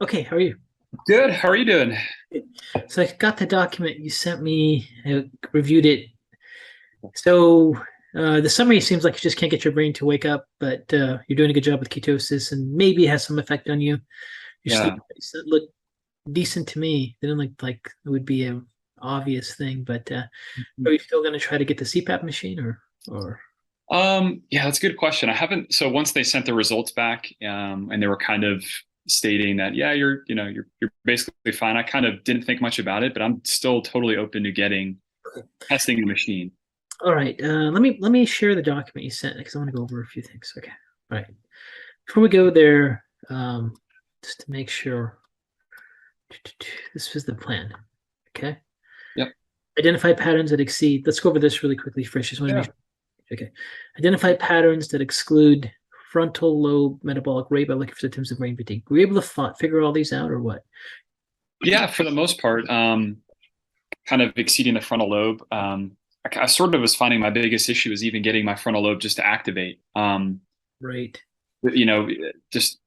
Okay, how are you? Good. How are you doing? So I got the document you sent me, I reviewed it. So the summary seems like you just can't get your brain to wake up, but you're doing a good job with ketosis and maybe it has some effect on you. Your sleep Yeah. look decent to me. They didn't look like it would be a obvious thing, but are you still going to try to get the CPAP machine or Yeah, that's a good question. I haven't, so once they sent the results back, and they were kind of stating that, yeah, you're basically fine. I kind of didn't think much about it, but I'm still totally open to testing the machine. all right, let me share the document you sent because I want to go over a few things. Okay. All right. Before we go there, just to make sure this was the plan. Okay. Yep. Identify patterns that exceed. Let's go over this really quickly first. Just want to make Yeah. sure. Okay. Identify patterns that exclude frontal lobe metabolic rate by looking for symptoms of brain fatigue. Were you able to figure all these out or what? Yeah, for the most part, kind of exceeding the frontal lobe. I sort of was finding my biggest issue is even getting my frontal lobe just to activate. Right. You know, just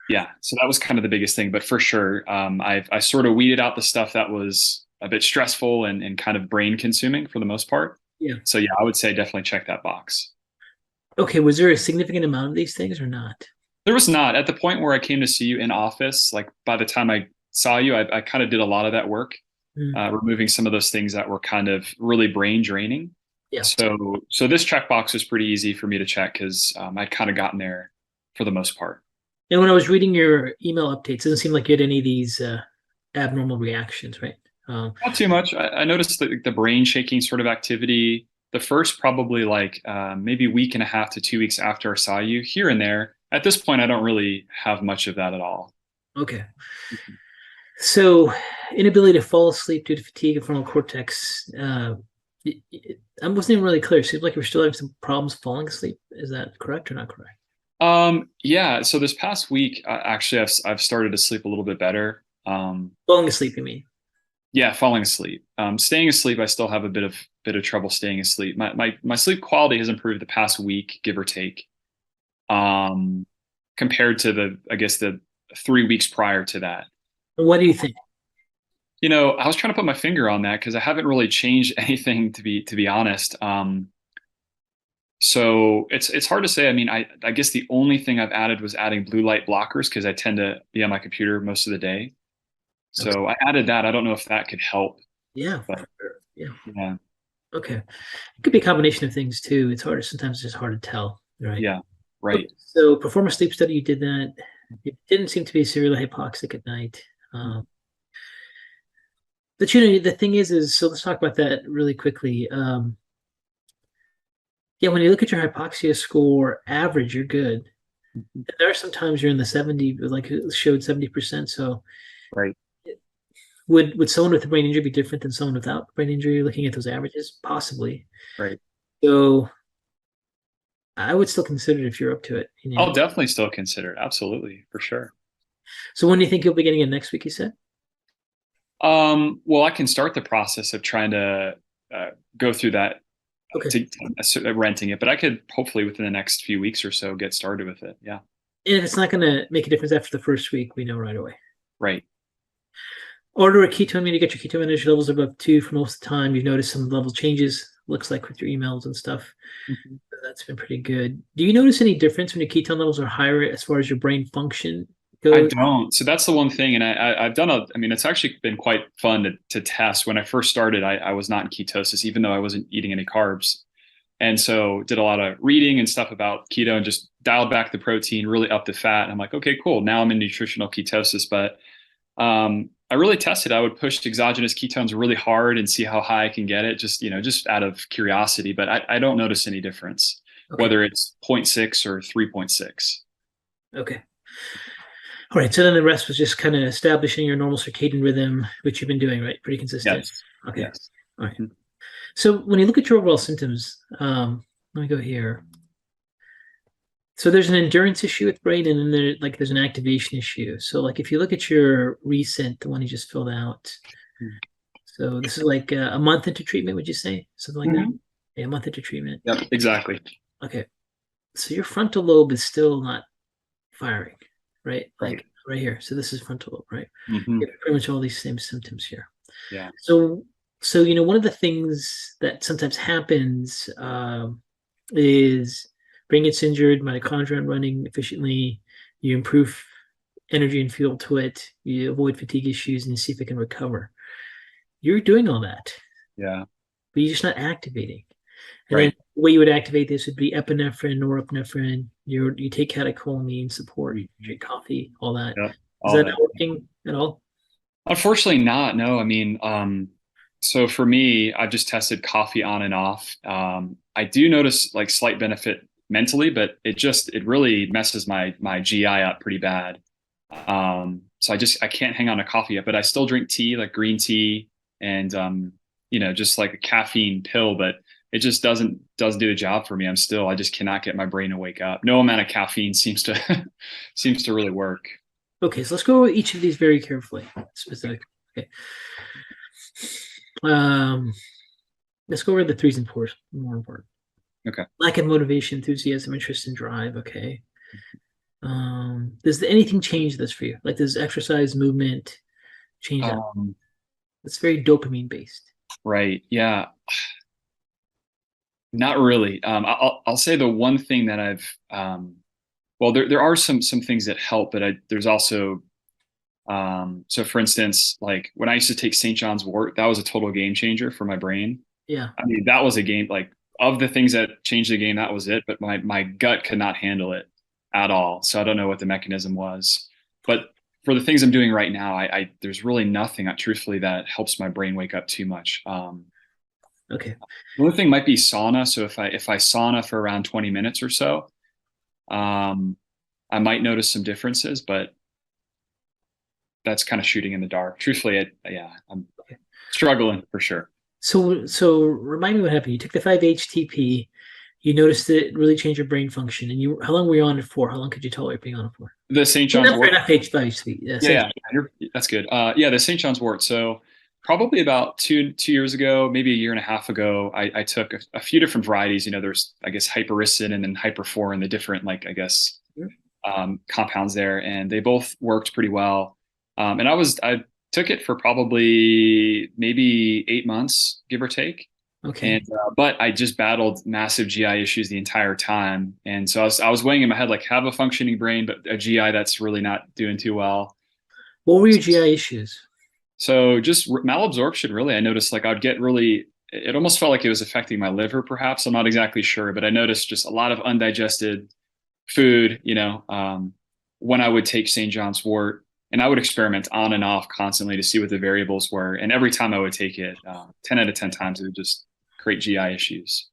Yeah, so that was kind of the biggest thing. But for sure, I sort of weeded out the stuff that was a bit stressful and kind of brain consuming for the most part. Yeah. So yeah, I would say definitely check that box. Okay. Was there a significant amount of these things or not? There was not at the point where I came to see you in office. Like by the time I saw you, I kind of did a lot of that work, Mm, removing some of those things that were kind of really brain draining. yeah. So this checkbox was pretty easy for me to check because I'd kind of gotten there for the most part. And when I was reading your email updates, it doesn't seem like you had any of these abnormal reactions, right? Not too much. I noticed the brain shaking sort of activity the first probably like maybe week and a half to 2 weeks after I saw you here and there. At this point, I don't really have much of that at all. Okay. So, inability to fall asleep due to fatigue and frontal cortex. I wasn't even really clear. It seems like you were still having some problems falling asleep. Is that correct or not correct? Yeah. So this past week, actually, I've started to sleep a little bit better. Falling asleep, you mean? Yeah, falling asleep. Staying asleep, I still have a bit of trouble staying asleep. My sleep quality has improved the past week, give or take, um, compared to I guess the 3 weeks prior to that. What do you think? I was trying to put my finger on that because I haven't really changed anything to be honest. So it's hard to say. I mean, I guess the only thing I've added was adding blue light blockers because I tend to be on my computer most of the day. Okay. So I added that. I don't know if that could help, Yeah. but Sure. Yeah. yeah, Okay. It could be a combination of things too. It's hard. Sometimes it's just hard to tell. Right. yeah, Okay. right. So, perform a sleep study. You did that. You didn't seem to be severely hypoxic at night. But the thing is so let's talk about that really quickly. Yeah, when you look at your hypoxia score average, you're good. There are some times you're in the 70, like it showed 70%. So Right, would someone with a brain injury be different than someone without brain injury looking at those averages? Possibly. right. So I would still consider it if you're up to it. I'll definitely still consider it. Absolutely, for sure. So when do you think you'll be getting it next week, you said? Well, I can start the process of trying to uh, go through that Okay. renting it, but I could hopefully within the next few weeks or so get started with it. Yeah, And if it's not going to make a difference after the first week, we know right away. right. Order a ketone meter, get your ketone energy levels above 2 for most of the time. You've noticed some level changes, looks like with your emails and stuff. Mhm. That's been pretty good. Do you notice any difference when your ketone levels are higher as far as your brain function I goes? don't. So that's the one thing, and I've done I mean, it's actually been quite fun to test. When I first started, I was not in ketosis, even though I wasn't eating any carbs, and so did a lot of reading and stuff about keto, and just dialed back the protein, really up the fat. And I'm like, okay, cool. Now I'm in nutritional ketosis, but I really tested. I would push exogenous ketones really hard and see how high I can get it, just out of curiosity. But I don't notice any difference, Okay. whether it's zero point 0.6 or 3.6. Okay. All right. So then the rest was just kind of establishing your normal circadian rhythm, which you've been doing, right? Pretty consistent. Yes. Okay. Yes. All right. Mhm. So when you look at your overall symptoms, let me go here. So there's an endurance issue with brain, and then there's an activation issue. So like if you look at your recent, the one you just filled out, so this is like a month into treatment, would you say? Something like that? Mhm. Yeah, a month into treatment. Yep, exactly. Okay. So your frontal lobe is still not firing, right? Like Right. right here. So this is frontal lobe, right? Hmm. You have pretty much all these same symptoms here. Yeah. So, so one of the things that sometimes happens is brain gets injured, mitochondria aren't running efficiently. You improve energy and fuel to it. You avoid fatigue issues, and you see if it can recover. You're doing all that, Yeah. but you're just not activating. And then Right. the way you would activate this would be epinephrine, norepinephrine. You take catecholamine support, you Mhm. drink coffee, all that. Yeah. Is All that that. not working at all? Unfortunately not. No, I mean, so for me, I've just tested coffee on and off. I do notice like slight benefit mentally, but it really messes my GI up pretty bad. So I can't hang on to coffee yet, but I still drink tea, like green tea and just like a caffeine pill, but it just doesn't do the job for me. I just cannot get my brain to wake up. No amount of caffeine seems to seems to really work. Okay, so let's go over each of these very carefully, specifically. Okay. Um, let's go over the threes and fours, more important. Okay. Lack of motivation, enthusiasm, interest, and drive. Okay. Does anything change this for you? Like, does exercise, movement change that? Um, It's very dopamine based. right. Yeah. Not really. I'll say the one thing that well, there are some things that help, but there's also so for instance, like when I used to take St. John's Wort, that was a total game changer for my brain. Yeah. I mean, that was a game like of the things that changed the game, that was it. But my gut could not handle it at all. So I don't know what the mechanism was. But for the things I'm doing right now, I there's really nothing, truthfully, that helps my brain wake up too much. Okay. The only thing might be sauna. So if I sauna for around 20 minutes or so, um, I might notice some differences, but that's kind of shooting in the dark. Truthfully, yeah, I'm Okay. struggling for sure. So remind me what happened. You took the 5-HTP. You noticed that it really changed your brain function. And how long were you on it for? How long could you tolerate being on it for? The St. Well, John's not for Wort. enough H5HTP. Yeah, Yeah, St. yeah, that's good. Yeah, the St. John's Wort. So probably about two years ago, maybe a year and a half ago, I took a few different varieties. There's I guess hypericin and then hyperforin, the different like I guess compounds there, and they both worked pretty well. And I took it for probably maybe 8 months, give or take. And Okay. but I just battled massive GI issues the entire time, and so I was weighing in my head like have a functioning brain, but a GI that's really not doing too well. What were your GI issues? So just malabsorption, really. I noticed like I'd get really, it almost felt like it was affecting my liver, perhaps. I'm not exactly sure, but I noticed just a lot of undigested food, when I would take St. John's wort, and I would experiment on and off constantly to see what the variables were. And every time I would take it, 10 out of 10 times, it would just create GI issues.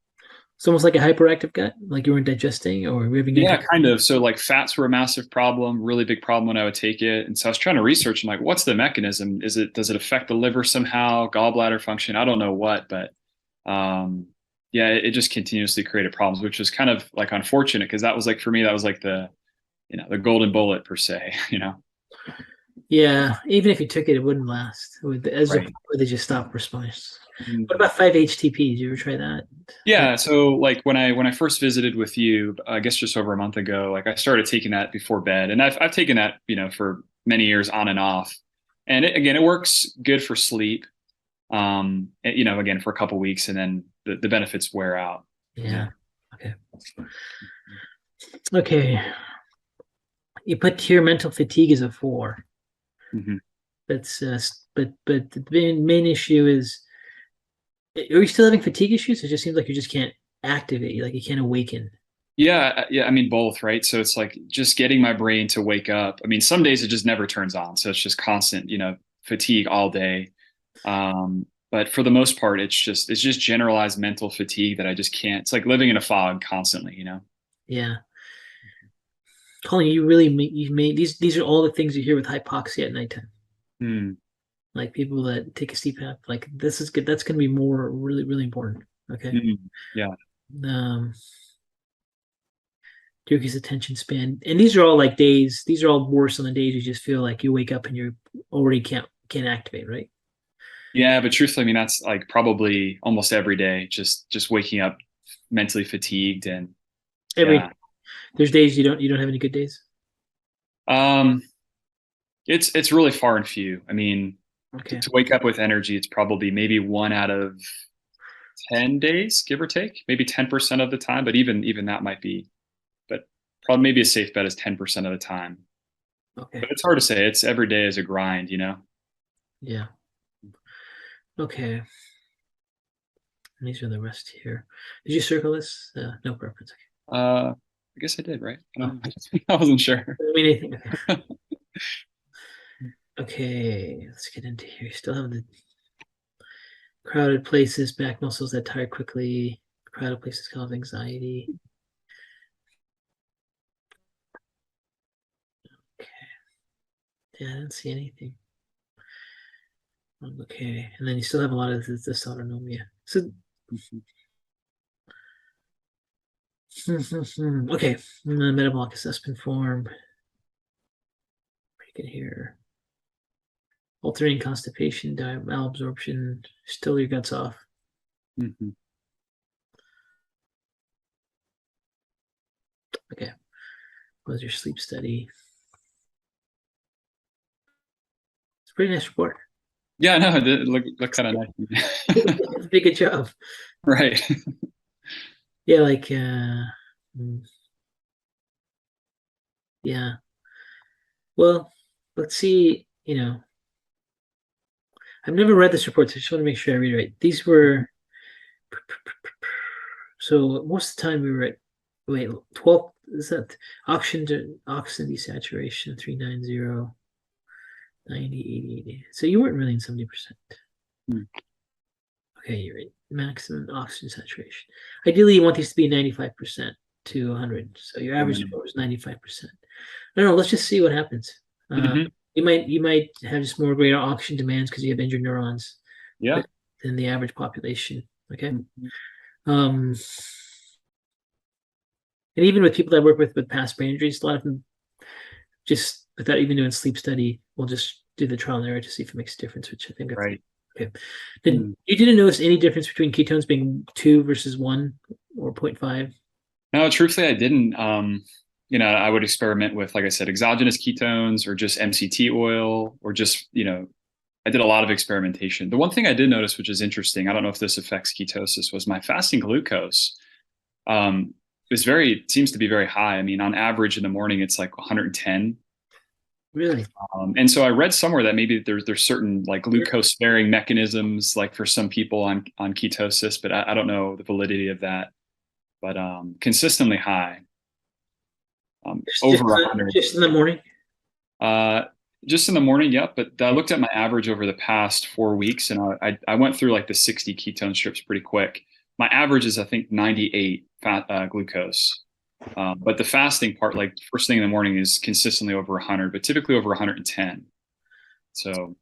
It's almost like a hyperactive gut, like you weren't digesting or were having Yeah, income. kind of. So like fats were a massive problem, really big problem when I would take it. And so I was trying to research and like, what's the mechanism? Does it affect the liver somehow, gallbladder function? I don't know what, but um, yeah, it just continuously created problems, which was kind of like unfortunate because that was like for me, that was like the golden bullet per se. Yeah, even if you took it, it wouldn't last. As a Right. would they just stop response? What Mhm. about 5-HTP? Did you ever try that? Yeah, so like when I first visited with you, I guess just over a month ago, like I started taking that before bed, and I've taken that for many years on and off, and again it works good for sleep, again for a couple weeks, and then the benefits wear out. Yeah. Yeah. Okay. Okay. You put here mental fatigue as a 4. Hmm. That's but the main issue is, are you still having fatigue issues? It just seems like you just can't activate, like you can't awaken. Yeah, yeah. I mean both, right? So it's like just getting my brain to wake up. I mean, some days it just never turns on, so it's just constant, fatigue all day. But for the most part, it's just generalized mental fatigue that I just can't. It's like living in a fog constantly. Yeah. Colin, you made these are all the things you hear with hypoxia at nighttime. Hmm. Like people that take a CPAP, like this is good. That's going to be more really, really important. Okay. Hmm. Yeah. Um, Decrease attention span, and these are all like days. These are all worse on the days you just feel like you wake up and you already can't activate, right? Yeah, but truthfully, I mean that's like probably almost every day, just waking up mentally fatigued and Every yeah. There's days you don't have any good days. Um, It's really far and few. I mean, Okay. to wake up with energy, it's probably maybe 1 out of 10 days, give or take, maybe 10% of the time. But even that might be, but probably maybe a safe bet is 10% of the time. Okay. But it's hard to say. It's every day is a grind, you know. Yeah. Okay. And these are the rest here. Did you circle this? No preference. I guess I did, right? I Oh, don't know. I wasn't sure. I mean anything. Okay. Okay, let's get into here. You still have the crowded places, back muscles that tire quickly. Crowded places cause anxiety. Okay. Yeah, I didn't see anything. Okay, and then you still have a lot of this autonomia. So, okay, the metabolic assessment form. Pretty good here. Altering constipation, diet, malabsorption, still your guts off. Mhm. Okay, what was your sleep study? It's a pretty nice report. Yeah, no, it did look kind of nice. Pretty good job. Right. Yeah, like yeah. Well, let's see. I've never read this report, so I just want to make sure I read it right. These were so most of the time we were at 12 is that oxygen desaturation 390 90 80 80. So you weren't really in 70%. Hmm. Okay, you're right. Maximum oxygen saturation. Ideally, you want these to be 95% to 100. So your average Mhm. score was 95%. No, let's just see what happens. Mhm. You might have just more greater oxygen demands because you have injured neurons, Yeah. but than the average population. Okay. Mhm. Um, and even with people that I work with past brain injuries, a lot of them just without even doing sleep study will just do the trial and error to see if it makes a difference, which I think that's Right. okay. Then Hmm. you didn't notice any difference between ketones being 2 versus 1 or 0.5? No, truthfully, I didn't. I would experiment with, like I said, exogenous ketones or just MCT oil or just, I did a lot of experimentation. The one thing I did notice, which is interesting, I don't know if this affects ketosis, was my fasting glucose. It seems to be very high. I mean, on average in the morning, it's like 110. Really? And so I read somewhere that maybe there's certain like glucose sparing mechanisms, like for some people on ketosis, but I don't know the validity of that. But consistently high, Just, over just, 100. just in the morning? Uh, just in the morning, yep. But I looked at my average over the past 4 weeks, and I went through like the 60 ketone strips pretty quick. My average is I think 98 glucose. But the fasting part, like first thing in the morning, is consistently over 100, but typically over 110. So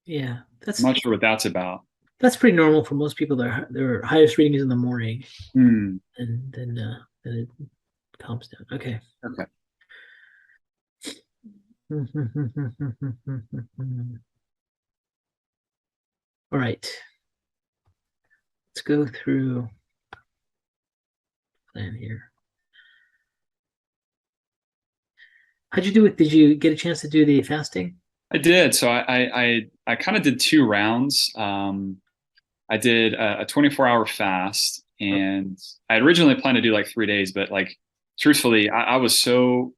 Yeah, I'm not sure what that's about. that's pretty normal for most people. Their highest reading is in the morning, Hmm. and then it calms down. Okay. Okay. All right. Let's go through plan here. How'd you do it? Did you get a chance to do the fasting? I did. So I kind of did 2 rounds. I did a 24-hour fast, Oh, and I had originally planned to do like 3 days, but like truthfully, I was so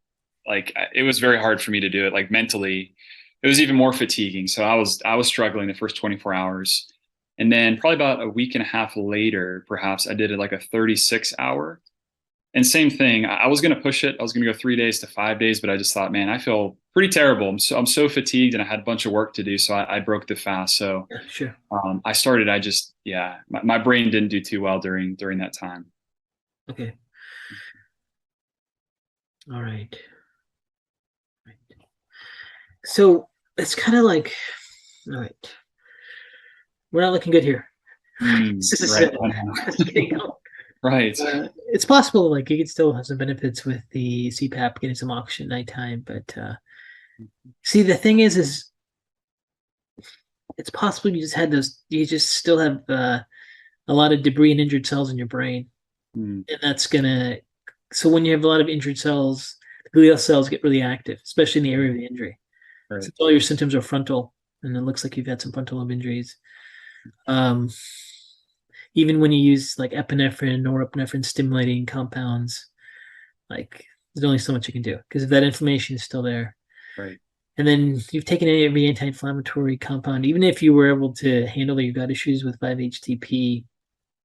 like it was very hard for me to do it. Like mentally, it was even more fatiguing. So I was struggling the first 24 hours, and then probably about a week and a half later, perhaps I did it like a 36-hour. And same thing, I was going to push it. I was going to go 3 days to 5 days, but I just thought, man, I feel pretty terrible. I'm so fatigued, and I had a bunch of work to do, so I broke the fast. So yeah, sure. I started. Yeah, my brain didn't do too well during that time. Okay. All right. So it's kind of like, all right, we're not looking good here. Mm, This is right. I know. just getting going. Right. It's possible, like you could still have some benefits with the CPAP, getting some oxygen at nighttime. But see, the thing is it's possible you just had those. You just still have a lot of debris and injured cells in your brain, Mm, and that's gonna. So when you have a lot of injured cells, the glial cells get really active, especially in the area of the injury. Right. Since all your symptoms are frontal, and it looks like you've had some frontal lobe injuries. Um, Even when you use like epinephrine, norepinephrine stimulating compounds, like there's only so much you can do because if that inflammation is still there. Right. And then you've taken every anti-inflammatory compound, even if you were able to handle your gut issues with 5-HTP,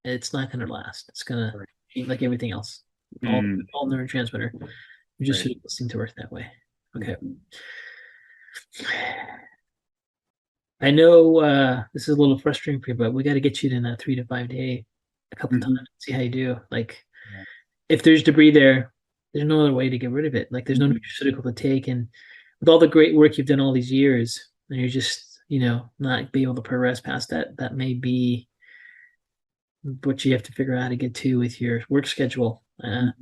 it's not going to last. It's going to Right. be like everything else, all, Mm, all neurotransmitter. You just right. seem to work that way. Okay. Mhm. I know this is a little frustrating for you, but we got to get you in that 3 to 5 day a couple times, Mhm. see how you do. Like, Yeah. if there's debris there, there's no other way to get rid of it. Like, there's no Mhm. nutraceutical to take. And with all the great work you've done all these years, and you're just, not be able to progress past that, that may be what you have to figure out how to get to with your work schedule. Mhm.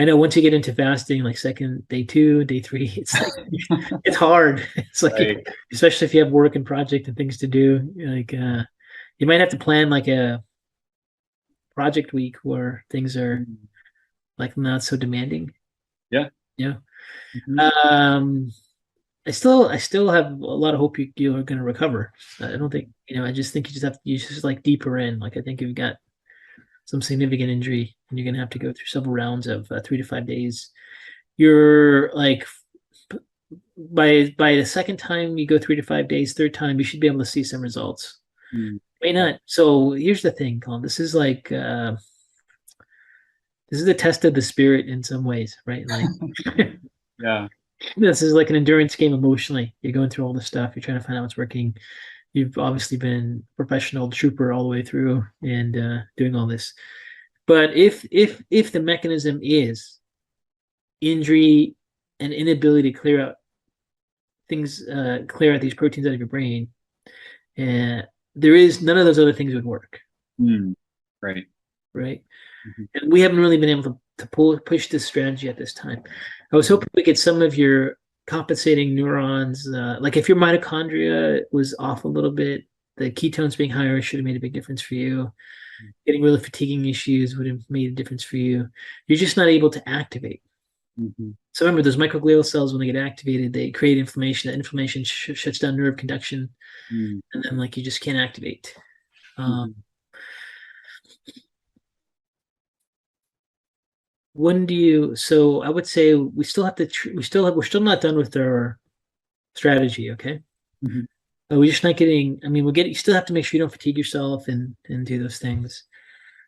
I know once you get into fasting, like second day two, day three, it's like it's hard. It's like Right. especially if you have work and project and things to do. Like you might have to plan like a project week where things are Mm. like not so demanding. Yeah. Yeah. Mhm. Um, I still have a lot of hope you're going to recover. I don't think I just think you just like deeper in. Like I think you've got some significant injury and you're going to have to go through several rounds of 3 to 5 days. You're like by the second time you go 3 to 5 days, third time you should be able to see some results. Mm. May Yeah. not. So here's the thing, Colin. This is the test of the spirit in some ways, right? Like Yeah. this is like an endurance game emotionally. You're going through all this stuff. You're trying to find out what's working. You've obviously been a professional trooper all the way through and doing all this. But if the mechanism is injury and inability to clear out these proteins out of your brain, and there is none of those other things would work, Mm. Right. right? Mhm. And we haven't really been able to push this strategy at this time. I was Mhm. hoping we get some of your compensating neurons, like if your mitochondria was off a little bit, the ketones being higher should have made a big difference for you. Getting rid of fatiguing issues would have made a difference for you. You're just not able to activate. Mhm. So remember, those microglial cells, when they get activated, they create inflammation. That inflammation shuts down nerve conduction, Mm. and then like you just can't activate. Um, Mhm. when do you? So I would say we still have to. We're still not done with our strategy. Okay, Mhm. we're just not getting. I mean, we'll get. You still have to make sure you don't fatigue yourself and do those things.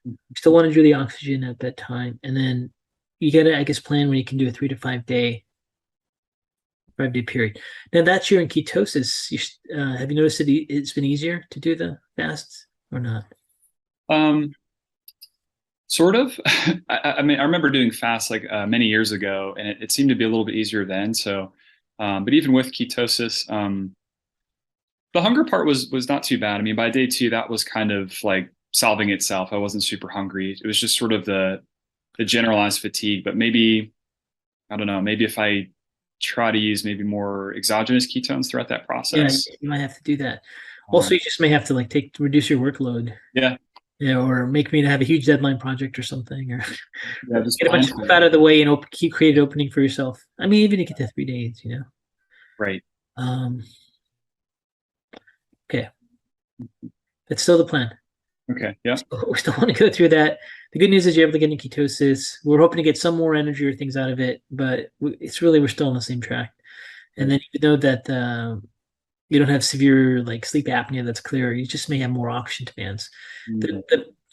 You still want to do the oxygen at that time, and then you got to, I guess, plan when you can do a 3 to 5 day period. Now that's you're in ketosis. Have you noticed that it's been easier to do the fasts or not? Um, Sort of. I mean, I remember doing fast like many years ago, and it seemed to be a little bit easier then. So, but even with ketosis, the hunger part was not too bad. I mean, by day two, that was kind of like solving itself. I wasn't super hungry. It was just sort of the generalized fatigue. But maybe I don't know. Maybe if I try to use maybe more exogenous ketones throughout that Yeah, process. you might have to do that. Also, Um, you just may have to like take reduce your workload, yeah, or make me to have a huge deadline project or something, or yeah, just get a bunch plan of stuff for it. out of the way and keep create an opening for yourself. I mean, even to get to 3 days, you know. Right. Um, okay, that's still the plan. Okay. Yeah. We still want to go through that. The good news is you're able to get into ketosis. We're hoping to get some more energy or things out of it, but it's really we're still on the same track. And Right. then even though that you don't have severe like sleep apnea that's clear, you just may have more oxygen demands. Mm.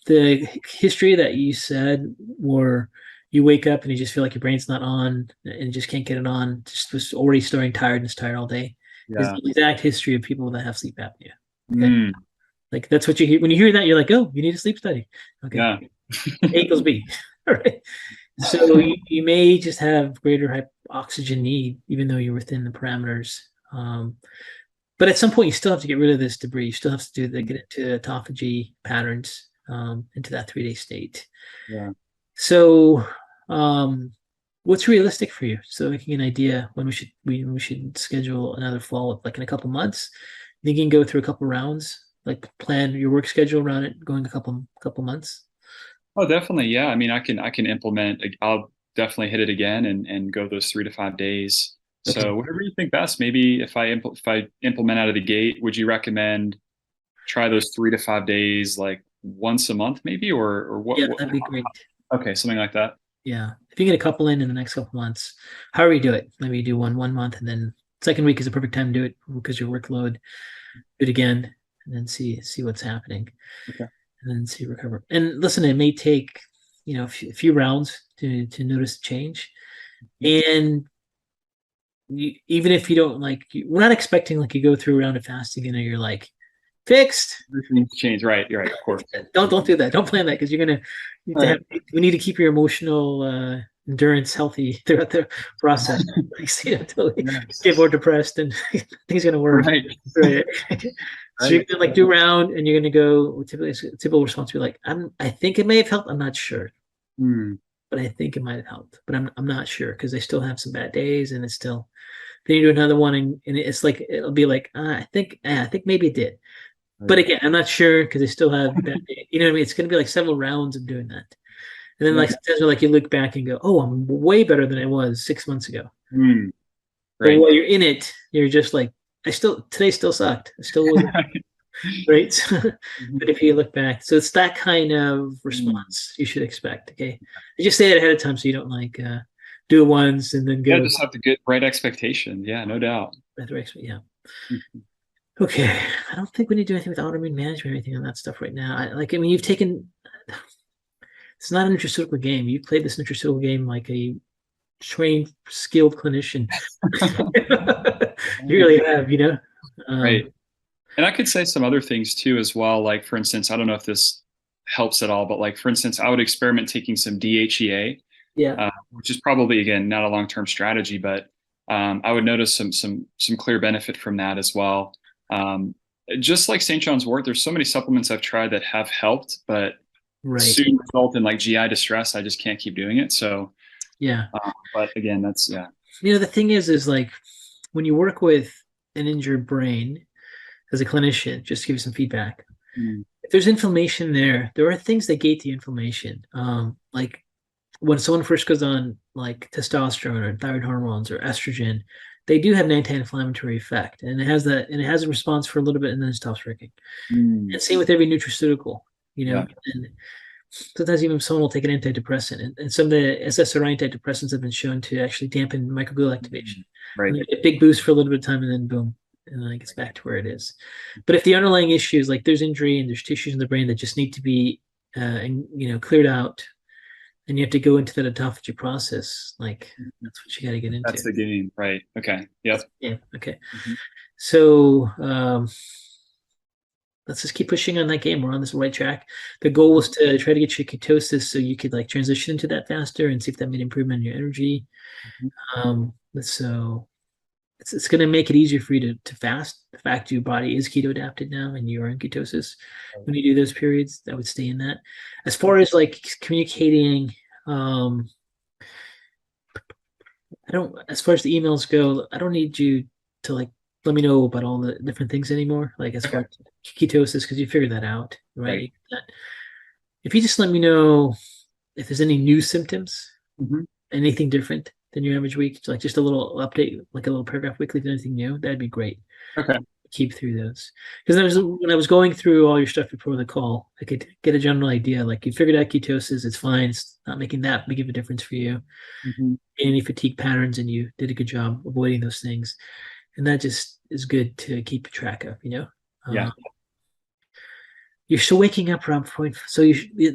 The history that you said where you wake up and you just feel like your brain's not on and you just can't get it on, just was already starting tired and tired all day, is Yeah. the exact history of people that have sleep apnea. Okay. Mm. Like that's what you hear when you hear that, you're like, oh, you need a sleep study. Okay. Yeah. A equals B. All right. So you may just have greater oxygen need, even though you're within the parameters. But at some point, you still have to get rid of this debris. You still have to get into autophagy patterns, into that 3 day state. Yeah. So, um, what's realistic for you? So we can get an idea when we should schedule another follow up, like in a couple months. You think you can go through a couple rounds, like plan your work schedule around it, going a couple months. Oh, definitely. Yeah. I mean, I can implement. I'll definitely hit it again and go those 3 to 5 days. Okay. So whatever you think best. Maybe if I implement out of the gate, would you recommend try those 3 to 5 days like once a month, maybe, or Yeah, what? that'd be great. Okay, something like that. Yeah. If you get a couple in the next couple months, however you do it, maybe you do one month and then second week is a perfect time to do it because your workload, do it again and then see what's happening Okay. and then see recover. And listen, it may take, a few rounds to notice the change. And even if you don't we're not expecting like you go through a round of fasting and you're like fixed. Everything's changed, right? You're right, of course. Don't do that. Don't plan that because you're gonna you need All to right. have we need to keep your emotional endurance healthy throughout the process. Until you Yes. get more depressed and things gonna work. Right. Right. So you're Right. gonna like do a round and you're gonna go typical response will be like, I think it may have helped. I'm not sure, Hmm. but I think it might have helped. But I'm not sure because I still have some bad days and it's still then you do another one and it's like it'll be like I think maybe it did. But Right. again, I'm not sure because they still have that. You know what I mean? It's going to be like several rounds of doing that, and then Yeah. like sometimes like you look back and go, "Oh, I'm way better than I was 6 months ago." Hmm. But Right. while you're in it, you're just like, "I still today still sucked. I still wasn't great." But if you look back, so it's that kind of Hmm. response you should expect. Okay, you just say it ahead of time so you don't do it once and then Yeah, go just have to get right expectation. Yeah, no doubt. yeah. Mhm. Okay, I don't think we need to do anything with autoimmune management or anything on that stuff right now. I mean, you've taken it's not an nutraceutical game. You played this nutraceutical game like a trained, skilled clinician. You really have, you know. Right. Um, And I could say some other things too as well. Like for instance, I don't know if this helps at all, but like for instance, I would experiment taking some DHEA, yeah, which is probably again not a long-term strategy, but I would notice some clear benefit from that as well. Um, just like St. John's Wort, there's so many supplements I've tried that have helped, but right. soon result in like GI distress. I just can't keep doing it. So, Yeah. but again, that's yeah. The thing is like when you work with an injured brain as a clinician, just to give you some feedback. Mm, If there's inflammation there, there are things that gate the inflammation. Like when someone first goes on like testosterone or thyroid hormones or estrogen, they do have an anti-inflammatory effect, and it has a response for a little bit, and then it stops working. mm, And same with every nutraceutical, yeah. and sometimes even someone will take an antidepressant, and some of the SSRI antidepressants have been shown to actually dampen microglial activation. Mm, right. And you get a big boost for a little bit of time, and then boom, and then it gets back to where it is. But if the underlying issue is like there's injury and there's tissues in the brain that just need to be, cleared out, and you have to go into that autophagy process, like that's what you got to get That's into. the game. Right. Okay. Yep. Yeah. Okay. Mhm. So let's just keep pushing on that game. We're on this right track. The goal was to try to get you ketosis so you could like transition into that faster and see if that made improvement in your energy. Mhm. So it's going to make it easier for you to fast. The fact your body is keto adapted now and you are in ketosis when you do those periods, that would stay in that. As far as like communicating, um, I don't. As far as the emails go, I don't need you to like let me know about all the different things anymore. Like as far Okay. as ketosis, because you figured that out, right? Right. If you just let me know if there's any new symptoms, Mhm. anything different than your average week, like just a little update, like a little paragraph weekly, if anything new, that'd be great. Okay. Keep through those because when I was going through all your stuff before the call, I could get a general idea. Like you figured out ketosis, it's fine. It's not making that big of a difference for you. Mhm. Any fatigue patterns, and you did a good job avoiding those things. And that just is good to keep track of. Yeah. Uh, you're still waking up around point. So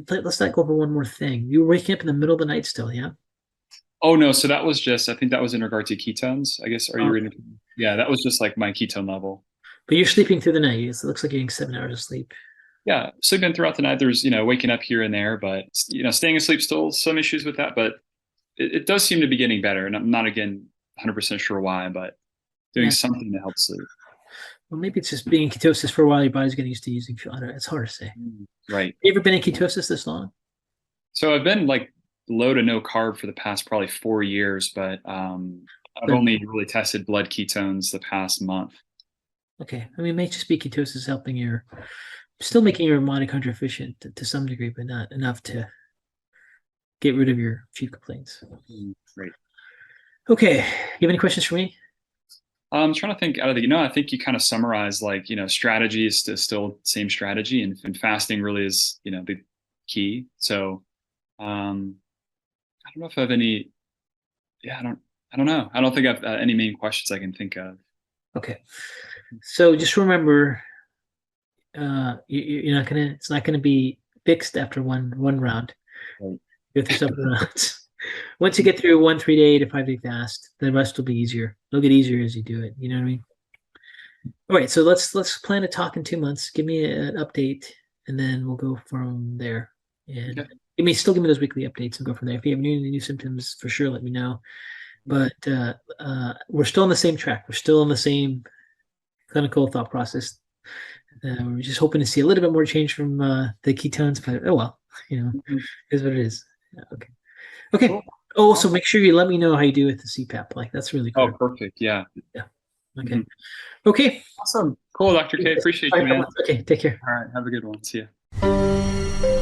let's not go over one more thing. You were waking up in the middle of the night still, yeah? Oh no, so that was just I think that was in regard to ketones. I guess are you Oh, reading? Yeah, that was just like my ketone level. but you're sleeping through the night. It looks like you're getting 7 hours of sleep. Yeah, sleeping throughout the night. There's waking up here and there, but staying asleep still some issues with that, but it does seem to be getting better. And I'm not again 100% sure why, but doing Yeah. something to help sleep. Well, maybe it's just being in ketosis for a while. Your body's getting used to using fuel. I don't know. It's hard to say. Right. You ever been in ketosis this long? So I've been like low to no carb for the past probably 4 years, but I've Then only really tested blood ketones the past month. okay. I mean, it may just be ketosis helping still making your mitochondria efficient to some degree, but not enough to get rid of your chief complaints. Great. Okay. You have any questions for me? I'm trying to think out of the, I think you kind of summarize like, strategy is still same strategy, and fasting really is, the key. So, I don't know if I have any, yeah, I don't know. I don't think I've any main questions I can think of. Okay. So just remember, you're not gonna. It's not gonna be fixed after one round. Right. Go through several rounds. Once you get through 1 3 day to 5 day fast, the rest will be easier. It'll get easier as you do it. You know what I mean? All right. So let's plan to talk in 2 months. Give me an update, and then we'll go from there. And Okay. still give me those weekly updates and go from there. If you have new symptoms, for sure, let me know. But we're still on the same track. We're still on the same clinical thought process. We're just hoping to see a little bit more change from the ketones, but oh well, Mhm. is what it is. Yeah, okay. Okay. Cool. Oh, so Awesome. make sure you let me know how you do with the CPAP. Like that's really Oh, critical. perfect. Yeah. Yeah. Okay. Mhm. Okay. Awesome. Cool, Dr. K. Appreciate All you, right. man. Okay. Take care. All right. Have a good one. See ya.